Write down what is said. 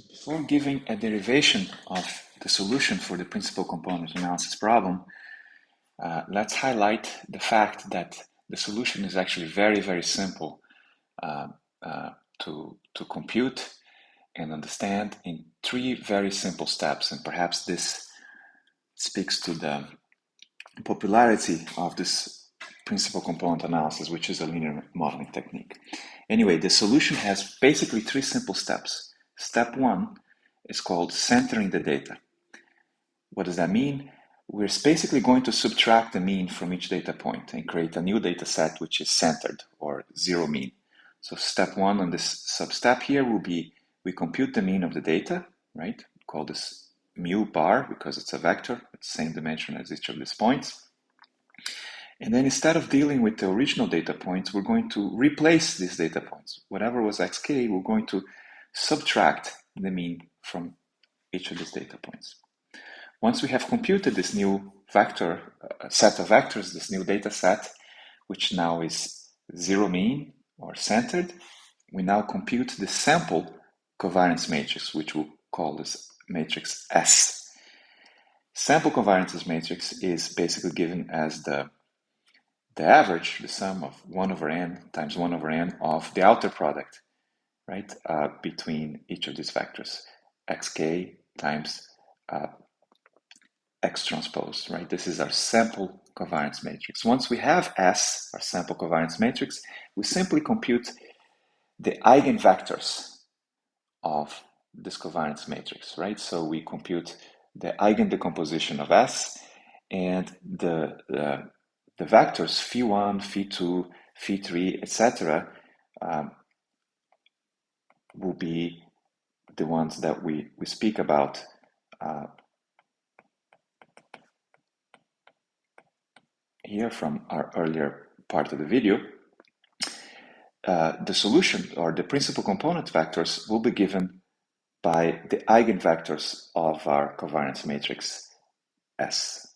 Before giving a derivation of the solution for the principal component analysis problem, let's highlight the fact that the solution is actually very, very simple to compute and understand in three very simple steps. And perhaps this speaks to the popularity of this principal component analysis, which is a linear modeling technique. Anyway, the solution has basically three simple steps. Step one is called centering the data. What does that mean? We're basically going to subtract the mean from each data point and create a new data set which is centered or zero mean. So step one on this sub-step here will be we compute the mean of the data, right? Call this mu bar because it's a vector, it's the same dimension as each of these points. And then instead of dealing with the original data points, we're going to replace these data points. Whatever was xk, we're going to subtract the mean from each of these data points. Once we have computed this new vector, set of vectors, this new data set, which now is zero mean or centered, we now compute the sample covariance matrix, which we'll call this matrix S. Sample covariances matrix is basically given as the average, the sum of 1 over n times 1 over n of the outer product, right, between each of these vectors, xk times x transpose, right? This is our sample covariance matrix. Once we have S, our sample covariance matrix, we simply compute the eigenvectors of this covariance matrix, right? So we compute the eigendecomposition of S and the vectors phi1, phi2, phi3, etc. Will be the ones that we speak about here from our earlier part of the video. The solution or the principal component vectors will be given by the eigenvectors of our covariance matrix S.